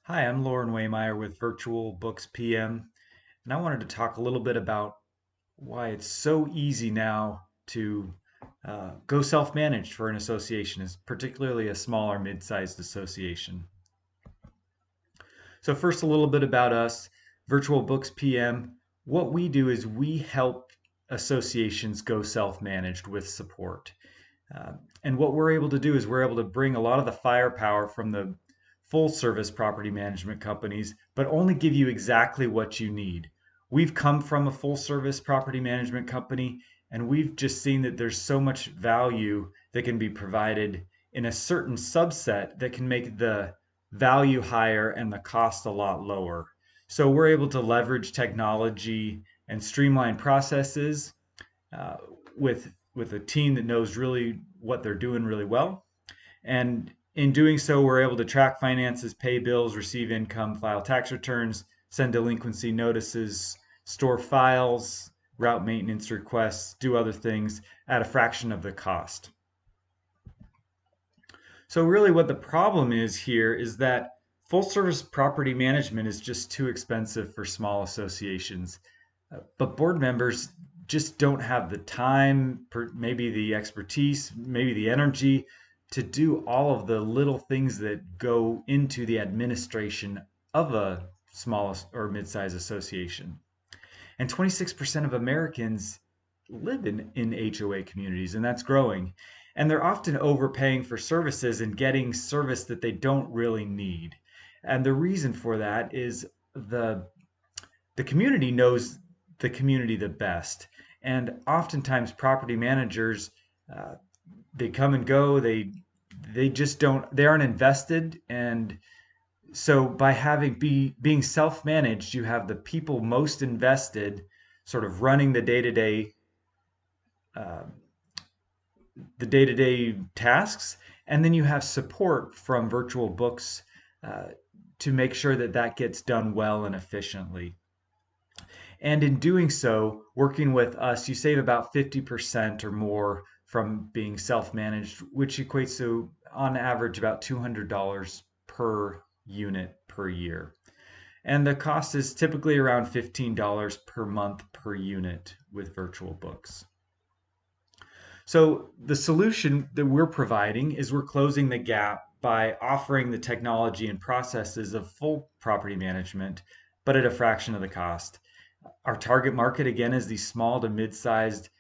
Hi, I'm Lauren Waymeyer with Virtual Books PM, and I wanted to talk a little bit about why it's so easy now to go self-managed for an association, is particularly a small or mid-sized association. So first, a little bit about us, Virtual Books PM. What we do is we help associations go self-managed with support. And what we're able to do is we're able to bring a lot of the firepower from the full service property management companies, but only give you exactly what you need. We've come from a full service property management company, and we've just seen that there's so much value that can be provided in a certain subset that can make the value higher and the cost a lot lower. So we're able to leverage technology and streamline processes uh, with a team that knows really what they're doing really well. And in doing so, we're able to track finances, pay bills, receive income, file tax returns, send delinquency notices, store files, route maintenance requests, do other things at a fraction of the cost. So really what the problem is here is that full service property management is just too expensive for small associations. But board members just don't have the time, maybe the expertise, maybe the energy to do all of the little things that go into the administration of a small or mid-sized association. And 26% of Americans live in HOA communities, and that's growing. And they're often overpaying for services and getting service that they don't really need. And the reason for that is the community knows the community the best. And oftentimes property managers, uh, they come and go, they just don't, they aren't invested. And so by being self-managed, you have the people most invested sort of running uh, the day-to-day tasks, and then you have support from virtual books uh, to make sure that that gets done well and efficiently. And in doing so, working with us, you save about 50% or more from being self-managed, which equates to, on average, about $200 per unit per year. And the cost is typically around $15 per month per unit with virtual books. So the solution that we're providing is we're closing the gap by offering the technology and processes of full property management, but at a fraction of the cost. Our target market, again, is these small to mid-sized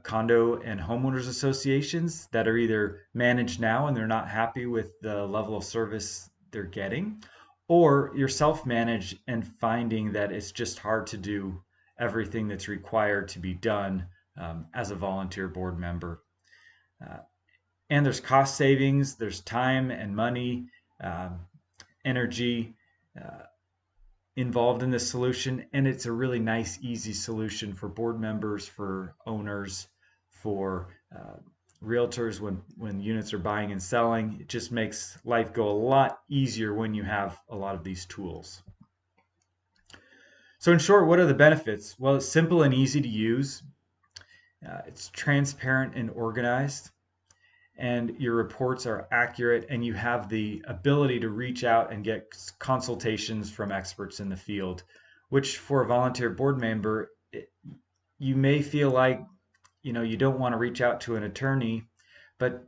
condo and homeowners associations that are either managed now and they're not happy with the level of service they're getting, or you're self-managed and finding that it's just hard to do everything that's required to be done as a volunteer board member. Uh, and there's cost savings, there's time and money, um, energy, uh, involved in this solution, and it's a really nice, easy solution for board members, for owners, for realtors when units are buying and selling. It just makes life go a lot easier when you have a lot of these tools. So in short, what are the benefits? Well, it's simple and easy to use. It's transparent and organized, and your reports are accurate, and you have the ability to reach out and get consultations from experts in the field, which for a volunteer board member, you may feel like, you don't want to reach out to an attorney, but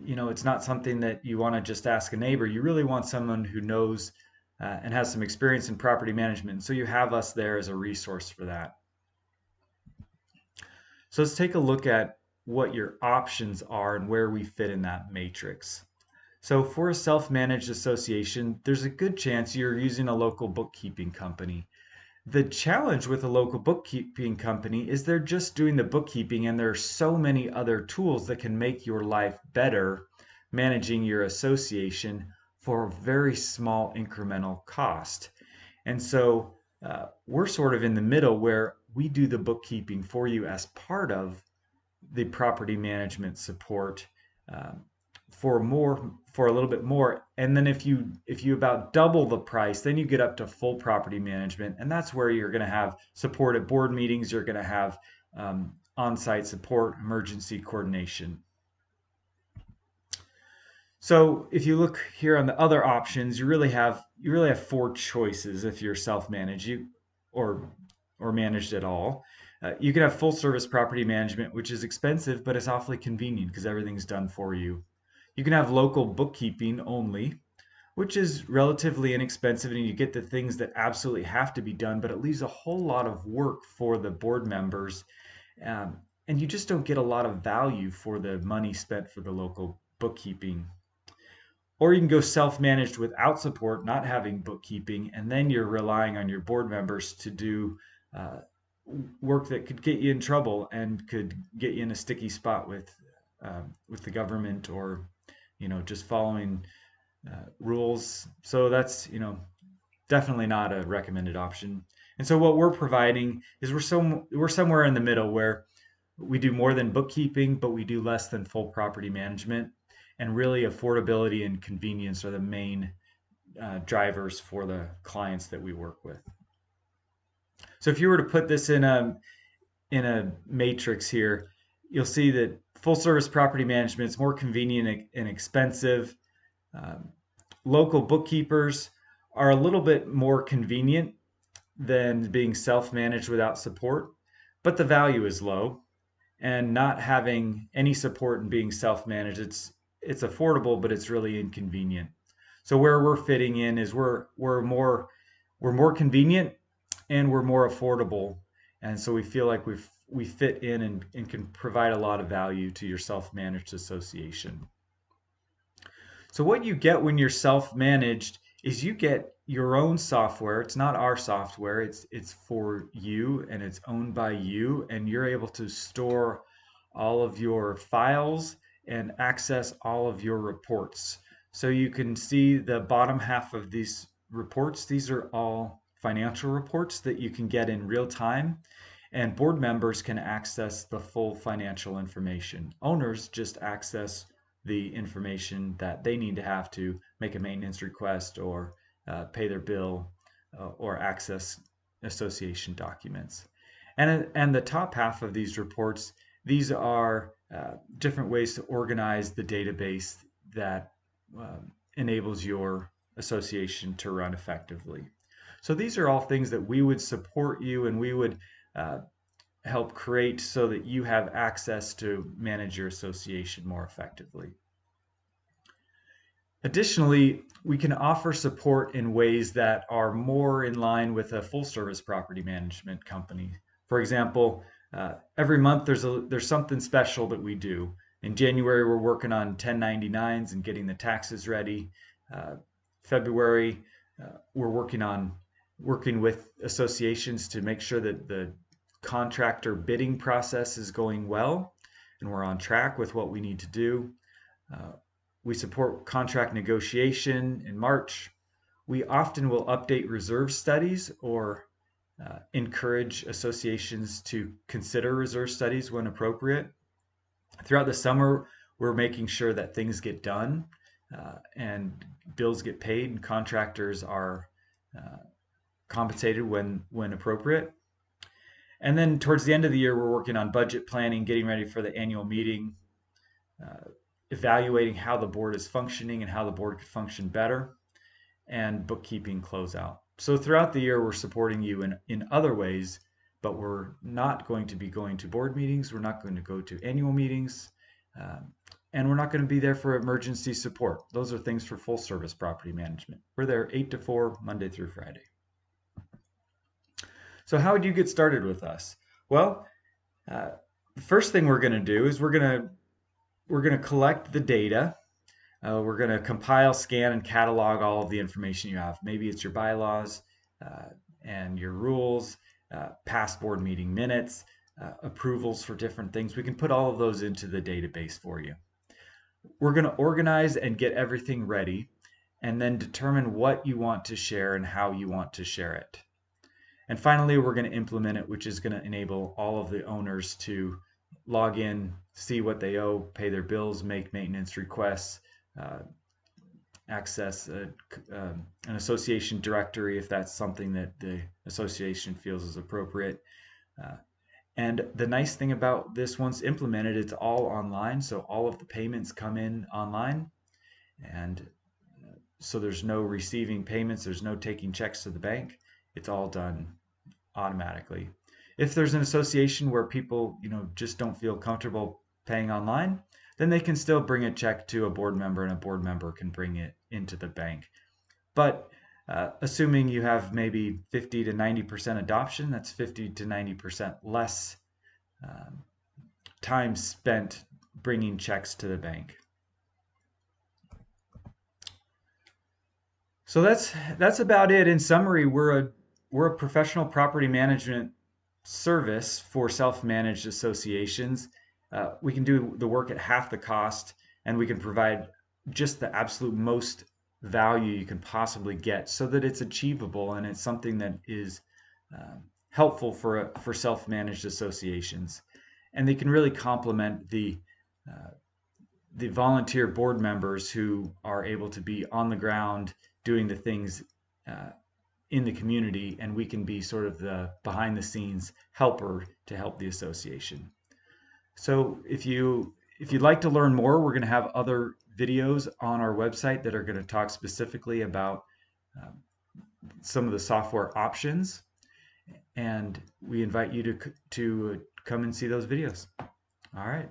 it's not something that you want to just ask a neighbor. You really want someone who knows and has some experience in property management. So you have us there as a resource for that. So let's take a look at what your options are and where we fit in that matrix. So for a self-managed association, there's a good chance you're using a local bookkeeping company. The challenge with a local bookkeeping company is they're just doing the bookkeeping, and there are so many other tools that can make your life better managing your association for a very small incremental cost. And so we're sort of in the middle where we do the bookkeeping for you as part of the property management support um, for a little bit more. And then if you about double the price, then you get up to full property management, and that's where you're going to have support at board meetings. You're going to have on-site support, emergency coordination. So if you look here on the other options, you really have four choices if you're self-managed or or managed at all. You can have full service property management, which is expensive, but it's awfully convenient because everything's done for you. You can have local bookkeeping only, which is relatively inexpensive, and you get the things that absolutely have to be done, but it leaves a whole lot of work for the board members, um, and you just don't get a lot of value for the money spent for the local bookkeeping. Or you can go self-managed without support, not having bookkeeping, and then you're relying on your board members to do uh, work that could get you in trouble and could get you in a sticky spot with the government, or just following rules. So that's definitely not a recommended option. And so what we're providing is we're somewhere in the middle where we do more than bookkeeping, but we do less than full property management. And really, affordability and convenience are the main drivers for the clients that we work with. So if you were to put this in a matrix here, you'll see that full service property management is more convenient and expensive. Um, Local bookkeepers are a little bit more convenient than being self-managed without support, but the value is low. And not having any support and being self-managed, it's affordable, but it's really inconvenient. So where we're fitting in is we're more convenient and we're more affordable, and so we feel like we fit in and can provide a lot of value to your self-managed association. So what you get when you're self-managed is you get your own software. It's not our software. It's for you and it's owned by you, and you're able to store all of your files and access all of your reports. So you can see the bottom half of these reports. These are all financial reports that you can get in real time, and board members can access the full financial information. Owners just access the information that they need to have to make a maintenance request or pay their bill or access association documents. And the top half of these reports, these are different ways to organize the database that enables your association to run effectively. So these are all things that we would support you and we would uh, help create so that you have access to manage your association more effectively. Additionally, we can offer support in ways that are more in line with a full service property management company. For example, every month there's something special that we do. In January, we're working on 1099s and getting the taxes ready. Uh, February, we're working with associations to make sure that the contractor bidding process is going well and we're on track with what we need to do. Uh, we support contract negotiation in March. We often will update reserve studies or encourage associations to consider reserve studies when appropriate. Throughout the summer, we're making sure that things get done and bills get paid and contractors are uh, compensated when appropriate. And then towards the end of the year, we're working on budget planning, getting ready for the annual meeting, uh, evaluating how the board is functioning and how the board could function better, and bookkeeping closeout. So throughout the year, we're supporting you in other ways, but we're not going to be going to board meetings. We're not going to go to annual meetings. And we're not going to be there for emergency support. Those are things for full service property management. We're there 8 to 4, Monday through Friday. So how would you get started with us? Well, the first thing we're going to do is we're going to collect the data. We're going to compile, scan, and catalog all of the information you have. Maybe it's your bylaws and your rules, past board meeting minutes, approvals for different things. We can put all of those into the database for you. We're going to organize and get everything ready, and then determine what you want to share and how you want to share it. And finally, we're going to implement it, which is going to enable all of the owners to log in, see what they owe, pay their bills, make maintenance requests, uh, access an association directory if that's something that the association feels is appropriate. Uh, and the nice thing about this, once implemented, it's all online, so all of the payments come in online. And so there's no receiving payments, there's no taking checks to the bank. It's all done automatically. If there's an association where people, just don't feel comfortable paying online, then they can still bring a check to a board member and a board member can bring it into the bank. But assuming you have maybe 50 to 90% adoption, that's 50 to 90% less um, time spent bringing checks to the bank. So that's about it. In summary, we're a professional property management service for self-managed associations. We can do the work at half the cost, and we can provide just the absolute most value you can possibly get, so that it's achievable and it's something that is helpful for self-managed associations, and they can really complement uh, the volunteer board members who are able to be on the ground doing the things uh, in the community, and we can be sort of the behind the scenes helper to help the association. So if you'd like to learn more, we're going to have other videos on our website that are going to talk specifically about um, some of the software options, and we invite you to come and see those videos. All right.